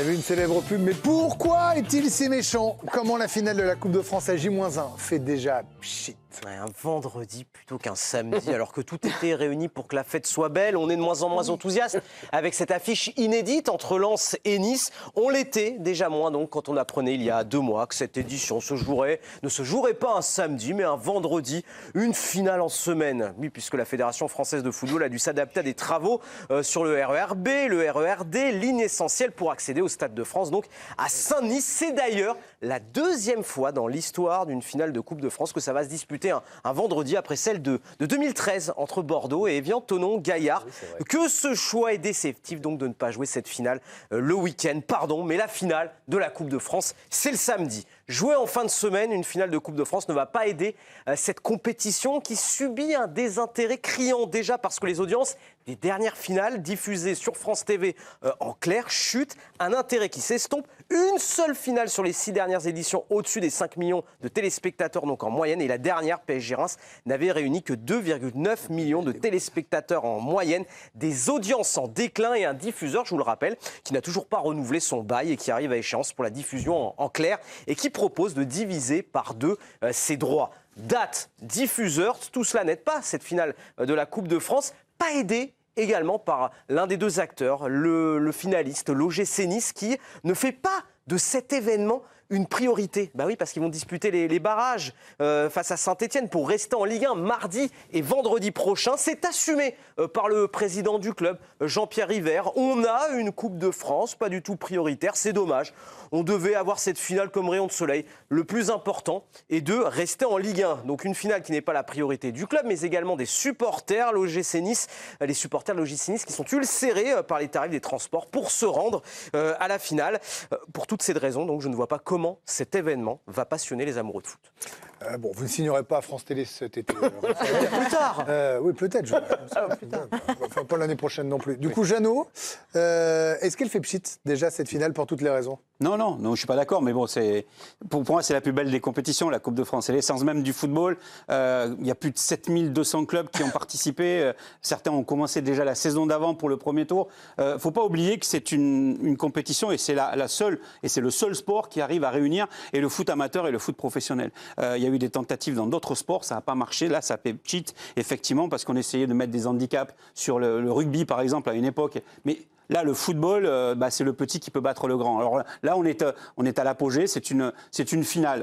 Il y avait une célèbre pub, mais pourquoi est-il si méchant? Comment la finale de la Coupe de France à J-1 fait déjà pchit? Ouais, un vendredi plutôt qu'un samedi, alors que tout était réuni pour que la fête soit belle. On est de moins en moins enthousiaste avec cette affiche inédite entre Lens et Nice. On l'était déjà moins donc quand on apprenait il y a 2 mois que cette édition ne se jouerait pas un samedi mais un vendredi. Une finale en semaine. Oui, puisque la Fédération française de football a dû s'adapter à des travaux sur le RER B, le RER D, ligne essentielle pour accéder au Stade de France, donc à Saint-Denis. C'est d'ailleurs la 2e fois dans l'histoire d'une finale de Coupe de France que ça va se disputer un vendredi après celle de 2013 entre Bordeaux et Évian-Thonon-Gaillard. Oui, que ce choix est déceptif donc de ne pas jouer cette finale le week-end, mais la finale de la Coupe de France, c'est le samedi. Jouer en fin de semaine, une finale de Coupe de France ne va pas aider cette compétition qui subit un désintérêt criant déjà parce que les audiences des dernières finales diffusées sur France TV en clair chutent, un intérêt qui s'estompe. Une seule finale sur les 6 dernières éditions au-dessus des 5 millions de téléspectateurs donc en moyenne, et la dernière PSG Reims n'avait réuni que 2,9 millions de téléspectateurs en moyenne, des audiences en déclin et un diffuseur, je vous le rappelle, qui n'a toujours pas renouvelé son bail et qui arrive à échéance pour la diffusion en clair et qui propose de diviser par 2 ses droits. Date, diffuseur, tout cela n'aide pas cette finale de la Coupe de France, pas aidé également par l'un des 2 acteurs, le finaliste, l'OGC Nice, qui ne fait pas de cet événement une priorité. Bah oui, parce qu'ils vont disputer les barrages face à Saint-Etienne pour rester en Ligue 1 mardi et vendredi prochain. C'est assumé par le président du club, Jean-Pierre River. On a une Coupe de France, pas du tout prioritaire, c'est dommage. On devait avoir cette finale comme rayon de soleil. Le plus important est de rester en Ligue 1. Donc une finale qui n'est pas la priorité du club, mais également des supporters, l'OGC Nice, les supporters de l'OGC Nice qui sont ulcérés par les tarifs des transports pour se rendre à la finale. Pour toutes ces raisons, donc je ne vois pas comment cet événement va passionner les amoureux de foot. Bon, vous ne signerez pas à France Télé cet été. Plus tard. Oui, peut-être. Enfin, pas l'année prochaine non plus. Du coup, Jeannot, est-ce qu'elle fait pchit déjà cette finale pour toutes les raisons? Non, je suis pas d'accord, mais bon, pour moi, c'est la plus belle des compétitions, la Coupe de France. C'est l'essence même du football. Il y a plus de 7200 clubs qui ont participé. Certains ont commencé déjà la saison d'avant pour le premier tour. Faut pas oublier que c'est une compétition et c'est la seule, et c'est le seul sport qui arrive à réunir et le foot amateur et le foot professionnel. Il y a eu des tentatives dans d'autres sports, ça n'a pas marché. Là, ça fait cheat, effectivement, parce qu'on essayait de mettre des handicaps sur le rugby, par exemple, à une époque. Mais là, le football, c'est le petit qui peut battre le grand. Alors là, on est à l'apogée. C'est une finale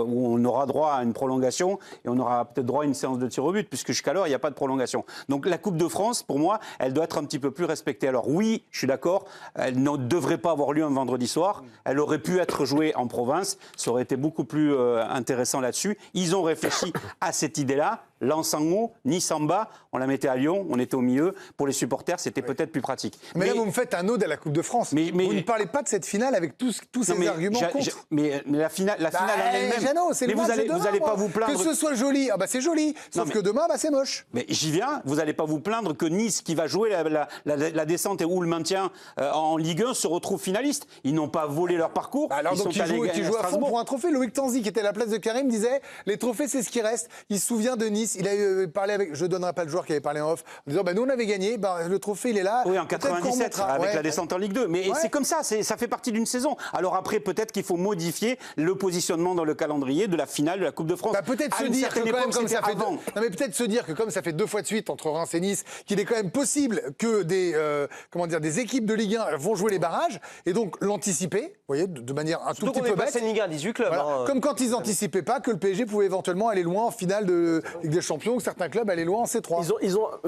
où on aura droit à une prolongation et on aura peut-être droit à une séance de tir au but, puisque jusqu'à l'heure, il n'y a pas de prolongation. Donc la Coupe de France, pour moi, elle doit être un petit peu plus respectée. Alors oui, je suis d'accord, elle ne devrait pas avoir lieu un vendredi soir. Elle aurait pu être jouée en province. Ça aurait été beaucoup plus intéressant là-dessus. Ils ont réfléchi à cette idée-là. Lens en haut, Nice en bas, on la mettait à Lyon, on était au milieu. Pour les supporters, c'était peut-être plus pratique. Mais là, vous me faites un ode à la Coupe de France. Vous ne parlez pas de cette finale avec tous ces arguments contre. Mais la finale en elle-même. Jeannot, c'est le match de demain, vous allez pas vous plaindre. Que ce soit joli, c'est joli. Sauf que demain, c'est moche. Mais j'y viens. Vous n'allez pas vous plaindre que Nice, qui va jouer la descente ou le maintien en Ligue 1, se retrouve finaliste. Ils n'ont pas volé leur parcours. Alors donc, ils jouent à fond pour un trophée. Loïc Tanzi, qui était à la place de Karim, disait les trophées, c'est ce qui reste. Il se souvient de Nice. Il a parlé avec, je ne donnerai pas le joueur qui avait parlé en off, en disant nous on avait gagné, le trophée il est là. Oui, en 97 avec la descente en Ligue 2. Mais c'est comme ça, ça fait partie d'une saison. Alors après, peut-être qu'il faut modifier le positionnement dans le calendrier de la finale de la Coupe de France. Peut-être se dire que peut-être se dire que comme ça fait 2 fois de suite entre Reims et Nice, qu'il est quand même possible que des équipes de Ligue 1 vont jouer les barrages et donc l'anticiper, vous voyez, de manière un tout petit peu bête. C'est Ligue 1, 18 clubs. Voilà. Comme quand ils n'anticipaient pas que le PSG pouvait éventuellement aller loin en finale de Ligue des Champions, que certains clubs allaient loin en C3.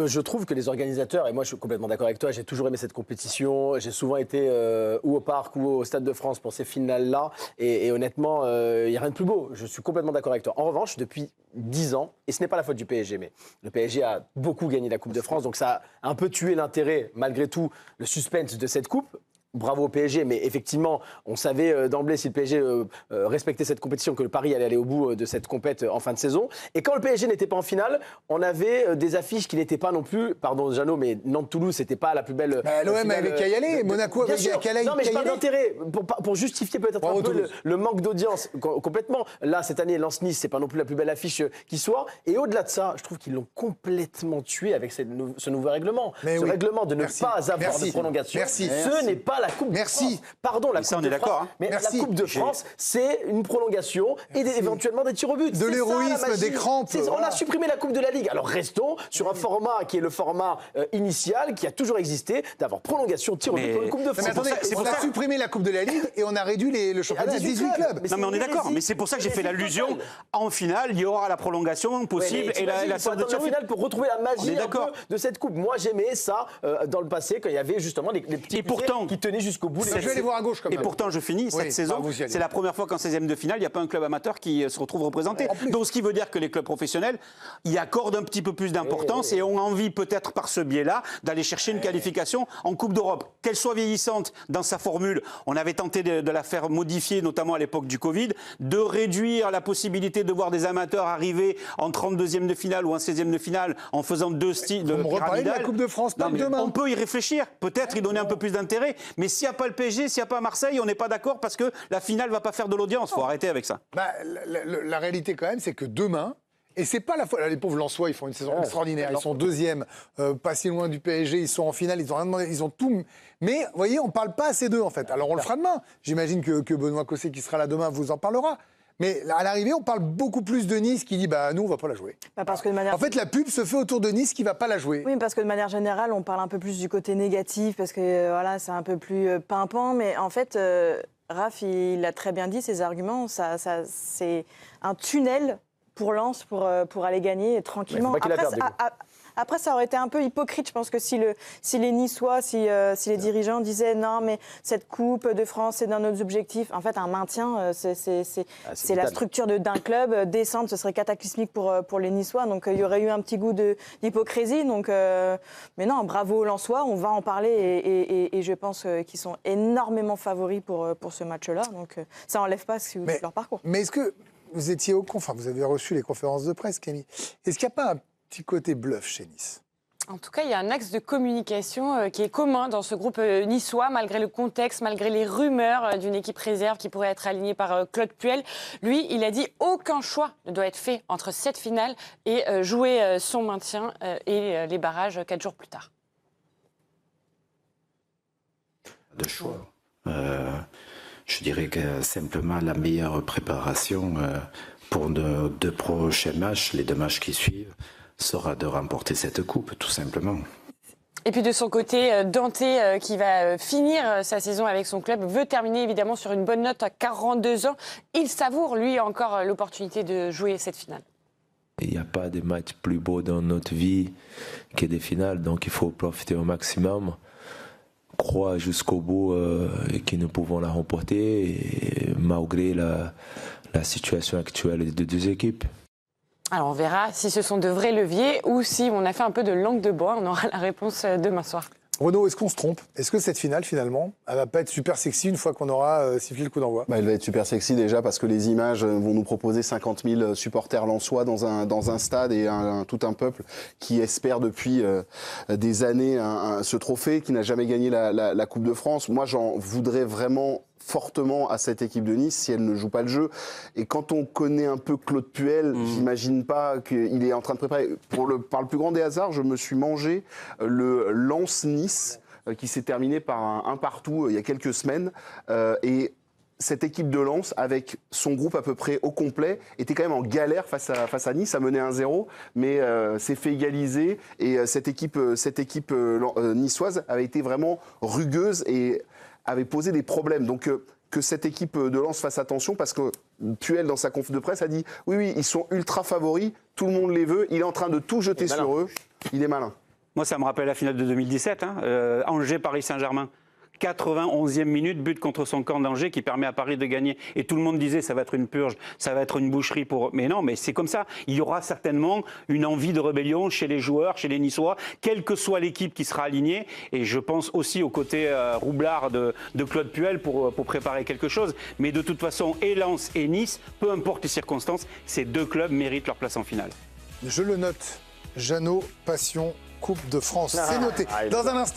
Je trouve que les organisateurs, et moi je suis complètement d'accord avec toi, j'ai toujours aimé cette compétition, j'ai souvent été ou au Parc ou au Stade de France pour ces finales-là, et honnêtement, il n'y a rien de plus beau. Je suis complètement d'accord avec toi. En revanche, depuis 10 ans, et ce n'est pas la faute du PSG, mais le PSG a beaucoup gagné la Coupe de France, donc ça a un peu tué l'intérêt, malgré tout, le suspense de cette coupe. Bravo au PSG, mais effectivement, on savait d'emblée si le PSG respectait cette compétition, que le Paris allait aller au bout de cette compète en fin de saison. Et quand le PSG n'était pas en finale, on avait des affiches qui n'étaient pas non plus, pardon Jeannot, mais Nantes-Toulouse, c'était pas la plus belle. L'OM avait qu'à y aller, Monaco avait qu'à y aller. Non, mais je parle d'intérêt, pour justifier peut-être un peu le manque d'audience, complètement. Là, cette année, Lens-Nice, c'est pas non plus la plus belle affiche qui soit. Et au-delà de ça, je trouve qu'ils l'ont complètement tué avec ce nouveau règlement. Règlement de ne pas avoir de prolongation. Ce n'est pas la la Coupe de Merci. France. Pardon, la Mais ça, Coupe on est de d'accord, France. hein. Mais Merci. la Coupe de France, c'est une prolongation et éventuellement des tirs au but. De C'est ça, la l'héroïsme, magie. des crampes, On voilà. a supprimé la Coupe de la Ligue. Alors restons sur un format qui est le format initial, qui a toujours existé, d'avoir prolongation, tir au but Mais- pour une Coupe de Non, mais France. attendez, c'est on pour a ça- supprimé la Coupe de la Ligue et on a réduit le championnat à 18 clubs. Non, mais on est d'accord, mais c'est pour ça que j'ai fait l'allusion. En finale, il y aura la prolongation possible et la séance de tir la au but. finale pour retrouver la On magie est un d'accord. peu de cette coupe. Moi, j'aimais ça dans le passé quand il y avait justement les petits Et pourtant, poussets qui tenaient jusqu'au bout. Je vais aller voir à gauche quand Et même. pourtant, je finis, Oui, cette saison, vous y allez. c'est la première fois qu'en 16e de finale, il n'y a pas un club amateur qui se retrouve représenté. Donc, ce qui veut dire que les clubs professionnels y accordent un petit peu plus d'importance et ont envie, peut-être par ce biais-là, d'aller chercher une qualification en Coupe d'Europe. Qu'elle soit vieillissante dans sa formule, on avait tenté de la faire modifier, notamment à l'époque du Covid, de réduire la possibilité de voir des amateurs arriver en 32e de finale ou en 16e de finale en faisant deux styles Vous me reparlez de la pyramidales. Coupe de France, pas Non, de mais demain. on peut y réfléchir, peut-être y donner un peu plus d'intérêt, mais s'il n'y a pas le PSG, s'il n'y a pas Marseille, on n'est pas d'accord parce que la finale ne va pas faire de l'audience. Il faut arrêter avec ça. Bah, la réalité quand même, c'est que demain, et c'est pas la fois, là, les pauvres Lensois, ils font une saison extraordinaire, ils sont deuxième, pas si loin du PSG, ils sont en finale, ils ont rien demandé, ils ont tout. Mais vous voyez, on parle pas assez d'eux en fait. Alors on le fera demain. J'imagine que Benoît Cosset qui sera là demain vous en parlera. Mais à l'arrivée, on parle beaucoup plus de Nice qui dit bah nous on va pas la jouer. Parce que de manière... En fait, la pub se fait autour de Nice qui va pas la jouer. Oui, parce que de manière générale, on parle un peu plus du côté négatif, parce que voilà, c'est un peu plus pimpant. Mais en fait, Raph, il a très bien dit, ses arguments, c'est un tunnel pour Lens pour aller gagner tranquillement. Mais faut pas qu'il la perde, Après, ça aurait été un peu hypocrite, je pense que si les Niçois, si les dirigeants disaient non, mais cette Coupe de France, c'est dans nos objectifs. En fait, un maintien, c'est la vital. structure d'un club. Descendre, ce serait cataclysmique pour les Niçois. Donc, il y aurait eu un petit goût d'hypocrisie. Donc, mais non, bravo aux Lensois, on va en parler. Et je pense qu'ils sont énormément favoris pour ce match-là. Donc, ça n'enlève pas leur parcours. Mais est-ce que vous étiez enfin vous avez reçu les conférences de presse, Camille. Est-ce qu'il n'y a pas un petit côté bluff chez Nice? En tout cas, il y a un axe de communication qui est commun dans ce groupe niçois, malgré le contexte, malgré les rumeurs d'une équipe réserve qui pourrait être alignée par Claude Puel. Lui, il a dit aucun choix ne doit être fait entre cette finale et jouer son maintien et les barrages 4 jours plus tard. De choix. Je dirais que simplement la meilleure préparation pour nos 2 prochains matchs, les 2 matchs qui suivent, sera de remporter cette coupe, tout simplement. Et puis de son côté, Dante, qui va finir sa saison avec son club, veut terminer évidemment sur une bonne note à 42 ans. Il savoure, lui, encore l'opportunité de jouer cette finale. Il n'y a pas de match plus beau dans notre vie que des finales, donc il faut profiter au maximum, croire jusqu'au bout que nous pouvons la remporter, et malgré la situation actuelle des 2 équipes. Alors on verra si ce sont de vrais leviers ou si on a fait un peu de langue de bois. On aura la réponse demain soir. Renaud, est-ce qu'on se trompe? Est-ce que cette finale, finalement, elle va pas être super sexy une fois qu'on aura sifflé le coup d'envoi? Elle va être super sexy déjà parce que les images vont nous proposer 50 000 supporters lensois dans un stade et tout un peuple qui espère depuis des années ce trophée, qui n'a jamais gagné la Coupe de France. Moi, j'en voudrais vraiment fortement à cette équipe de Nice si elle ne joue pas le jeu. Et quand on connaît un peu Claude Puel, j'imagine pas qu'il est en train de préparer. Par le plus grand des hasards, je me suis mangé le Lens-Nice qui s'est terminé par un partout il y a quelques semaines. Et cette équipe de Lens, avec son groupe à peu près au complet, était quand même en galère face à Nice. Ça menait 1-0, mais s'est fait égaliser. Et cette équipe niçoise avait été vraiment rugueuse et avait posé des problèmes. Donc que cette équipe de Lens fasse attention, parce que Puel, dans sa conf de presse, a dit oui, ils sont ultra favoris, tout le monde les veut, il est en train de tout jeter sur eux, il est malin. Moi, ça me rappelle la finale de 2017, Angers-Paris Saint-Germain. 91e minute, but contre son camp d'Angers qui permet à Paris de gagner. Et tout le monde disait ça va être une purge, ça va être une boucherie pour eux. Mais non, mais c'est comme ça. Il y aura certainement une envie de rébellion chez les joueurs, chez les Niçois, quelle que soit l'équipe qui sera alignée. Et je pense aussi au côté roublard de Claude Puel pour préparer quelque chose. Mais de toute façon, et Lens et Nice, peu importe les circonstances, ces 2 clubs méritent leur place en finale. Je le note. Jeannot, Passion, Coupe de France. C'est noté. Dans un instant.